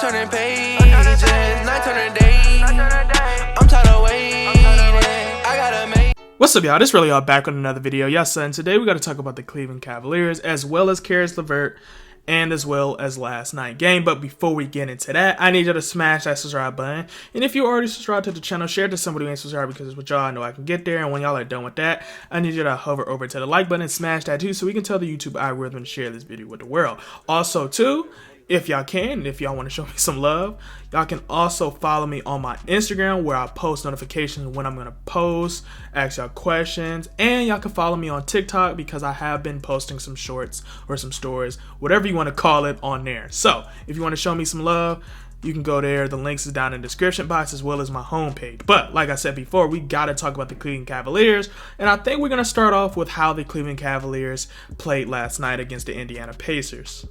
turning pages, night turning days. I'm tired of waiting. I gotta make. What's up, y'all? This Relly back with another video. Yes, and today we got to talk about the Cleveland Cavaliers as well as Caris LeVert and as well as last night's game. But before we get into that, I need you to smash that subscribe button. And if you already subscribed to the channel, share it to somebody who ain't subscribed, because with y'all I know I can get there. And when y'all are done with that, I need you to hover over to the like button and smash that too, so we can tell the YouTube algorithm to share this video with the world. Also too, if y'all can, if y'all want to show me some love, y'all can also follow me on my Instagram, where I post notifications when I'm going to post, ask y'all questions, and y'all can follow me on TikTok because I have been posting some shorts or some stories, whatever you want to call it, on there. So if you want to show me some love, you can go there. The links is down in the description box as well as my homepage. But like I said before, we got to talk about the Cleveland Cavaliers, and I think we're going to start off with how the Cleveland Cavaliers played last night against the Indiana Pacers.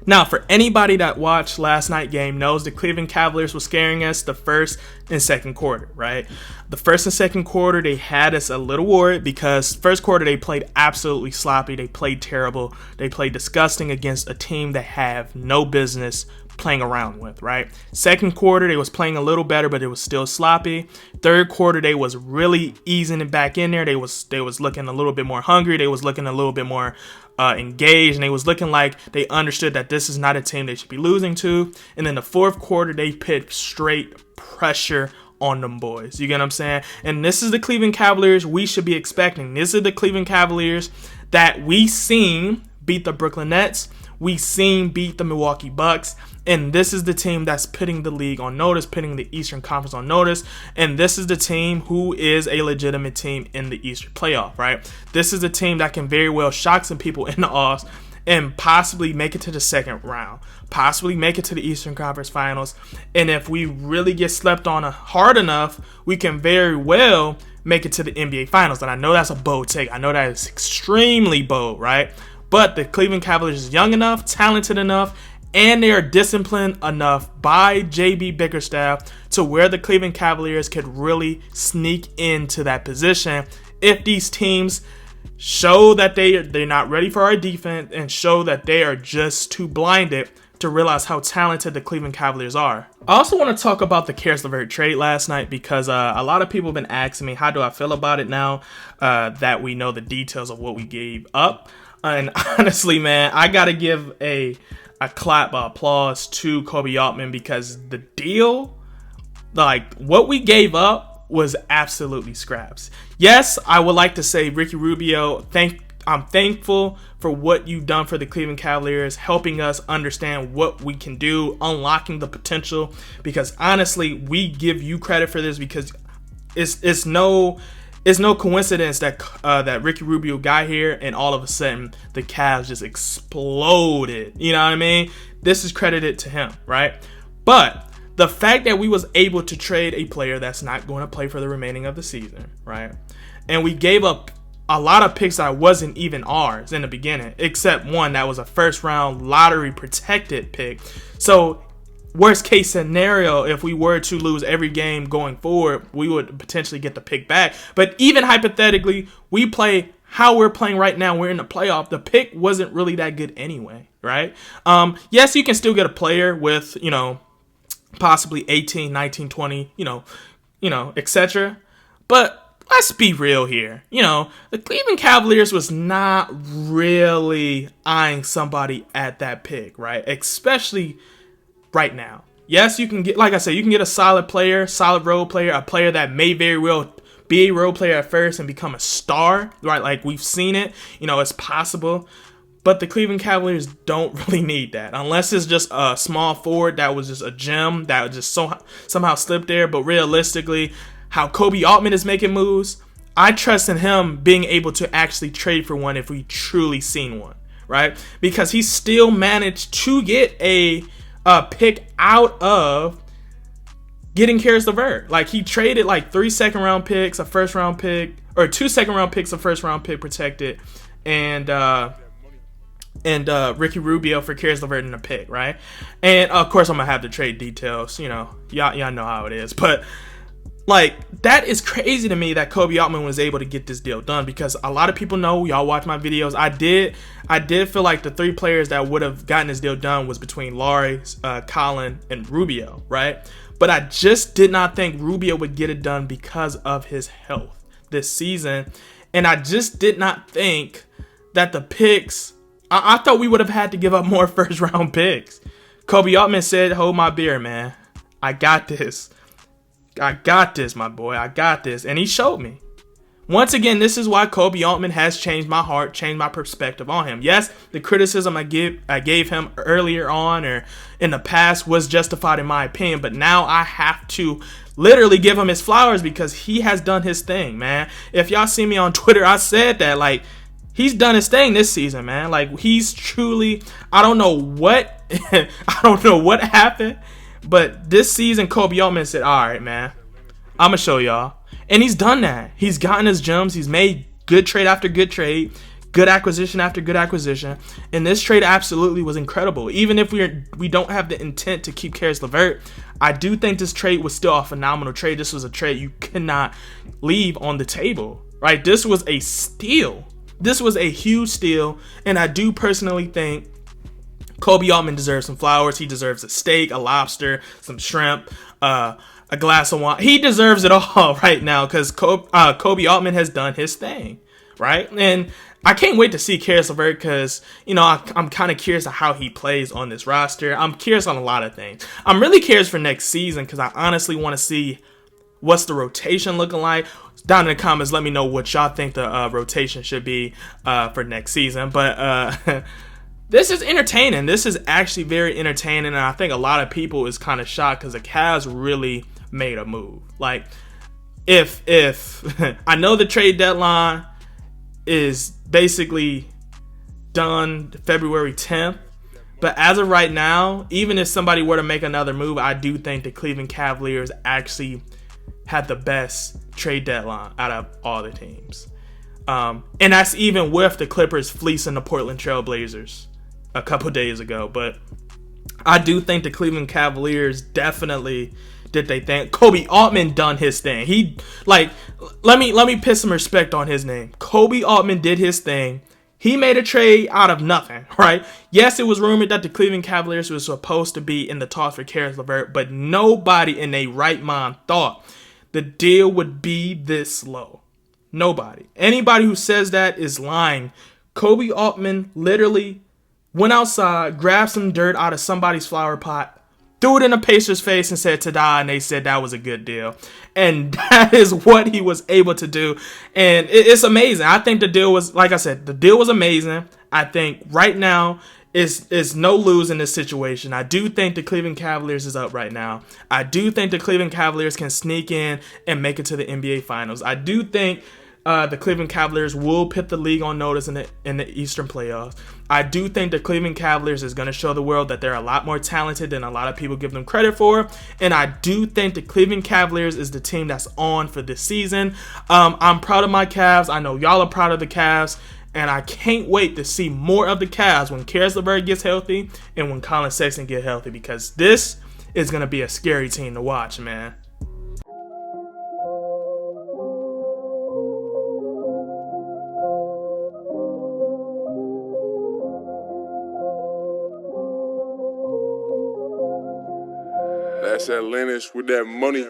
Now, for anybody that watched last night's game knows the Cleveland Cavaliers were scaring us the first and second quarter, right? The first and second quarter, they had us a little worried because first quarter they played absolutely sloppy. They played terrible. They played disgusting against a team they have no business playing around with, right? Second quarter, they was playing a little better, but it was still sloppy. Third quarter, they was really easing it back in there. They was looking a little bit more hungry. They was looking a little bit more engaged, and they was looking like they understood that this is not a team they should be losing to. And then the fourth quarter, they put straight pressure on them boys. You get what I'm saying? And this is the Cleveland Cavaliers we should be expecting. This is the Cleveland Cavaliers that we seen beat the Brooklyn Nets. We seen beat the Milwaukee Bucks. And this is the team that's putting the league on notice, putting the Eastern Conference on notice. And this is the team who is a legitimate team in the Eastern playoff, right? This is a team that can very well shock some people in the offs and possibly make it to the second round, possibly make it to the Eastern Conference Finals. And if we really get slept on hard enough, we can very well make it to the NBA Finals. And I know that's a bold take. I know that is extremely bold, right? But the Cleveland Cavaliers is young enough, talented enough, and they are disciplined enough by JB Bickerstaff to where the Cleveland Cavaliers could really sneak into that position if these teams show that they're not ready for our defense and show that they are just too blinded to realize how talented the Cleveland Cavaliers are. I also want to talk about the Caris LeVert trade last night because a lot of people have been asking me, how do I feel about it now that we know the details of what we gave up? And honestly, man, I got to give a clap of applause to Kobe Altman, because the deal, like what we gave up, was absolutely scraps. Yes, I would like to say, Ricky Rubio, I'm thankful for what you've done for the Cleveland Cavaliers, helping us understand what we can do, unlocking the potential, because honestly, we give you credit for this, because it's no coincidence that that Ricky Rubio got here and all of a sudden the Cavs just exploded. You know what I mean? This is credited to him, right? But the fact that we was able to trade a player that's not going to play for the remaining of the season, right? And we gave up a lot of picks that wasn't even ours in the beginning, except one that was a first round lottery protected pick. So worst case scenario, if we were to lose every game going forward, we would potentially get the pick back. But even hypothetically, we play how we're playing right now, we're in the playoff, the pick wasn't really that good anyway, right? Yes, you can still get a player with, possibly 18, 19, 20, etc. But let's be real here. The Cleveland Cavaliers was not really eyeing somebody at that pick, right? Especially right now. Yes, you can get, like I said, you can get a solid player, solid role player, a player that may very well be a role player at first and become a star, right? Like we've seen it, it's possible. But the Cleveland Cavaliers don't really need that, unless it's just a small forward that was just a gem that would just somehow slip there. But realistically, how Kobe Altman is making moves, I trust in him being able to actually trade for one if we truly seen one, right? Because he still managed to get a pick out of getting Caris LeVert. Like he traded like 3 second-round picks, a first-round pick, or 2 second-round picks, a first-round pick protected, and Ricky Rubio for Caris LeVert in a pick, right? And of course, I'm gonna have the trade details. Y'all know how it is. But Like, that is crazy to me that Kobe Altman was able to get this deal done, because a lot of people know, y'all watch my videos, I did feel like the 3 players that would have gotten this deal done was between Laurie, Colin, and Rubio, right? But I just did not think Rubio would get it done because of his health this season. And I just did not think that the picks, I thought we would have had to give up more first round picks. Kobe Altman said, hold my beer, man. I got this. I got this, my boy. I got this. And he showed me. Once again, this is why Kobe Altman has changed my heart, changed my perspective on him. Yes, the criticism I gave him earlier on or in the past was justified in my opinion, but now I have to literally give him his flowers because he has done his thing, man. If y'all see me on Twitter, I said that, like, he's done his thing this season, man. Like, he's truly, I don't know what happened. But this season, Kobe Altman said, all right, man, I'm going to show y'all. And he's done that. He's gotten his gems. He's made good trade after good trade, good acquisition after good acquisition. And this trade absolutely was incredible. Even if we don't have the intent to keep Caris LeVert, I do think this trade was still a phenomenal trade. This was a trade you cannot leave on the table, right? This was a steal. This was a huge steal. And I do personally think Kobe Altman deserves some flowers. He deserves a steak, a lobster, some shrimp, a glass of wine. He deserves it all right now because Kobe Altman has done his thing, right? And I can't wait to see Caris LeVert because, you know, I'm kind of curious of how he plays on this roster. I'm curious on a lot of things. I'm really curious for next season because I honestly want to see what's the rotation looking like. Down in the comments, let me know what y'all think the rotation should be for next season. But this is entertaining. This is actually very entertaining, and I think a lot of people is kind of shocked because the Cavs really made a move. Like, if I know the trade deadline is basically done February 10th, but as of right now, even if somebody were to make another move, I do think the Cleveland Cavaliers actually had the best trade deadline out of all the teams. And that's even with the Clippers fleecing the Portland Trail Blazers a couple days ago. But I do think the Cleveland Cavaliers definitely did they think. Kobe Altman done his thing. He, like, let me put some respect on his name. Kobe Altman did his thing. He made a trade out of nothing, right? Yes, it was rumored that the Cleveland Cavaliers was supposed to be in the talks for Caris LeVert, but nobody in their right mind thought the deal would be this low. Nobody. Anybody who says that is lying. Kobe Altman literally went outside, grabbed some dirt out of somebody's flower pot, threw it in the Pacers' face and said ta-da, and they said that was a good deal. And that is what he was able to do. And it's amazing. I think the deal was, like I said, the deal was amazing. I think right now is no lose in this situation. I do think the Cleveland Cavaliers is up right now. I do think the Cleveland Cavaliers can sneak in and make it to the NBA Finals. I do think the Cleveland Cavaliers will put the league on notice in the Eastern playoffs. I do think the Cleveland Cavaliers is going to show the world that they're a lot more talented than a lot of people give them credit for. And I do think the Cleveland Cavaliers is the team that's on for this season. I'm proud of my Cavs. I know y'all are proud of the Cavs. And I can't wait to see more of the Cavs when Caris LeVert gets healthy and when Colin Sexton gets healthy, because this is going to be a scary team to watch, man. That's Atlantis with that money.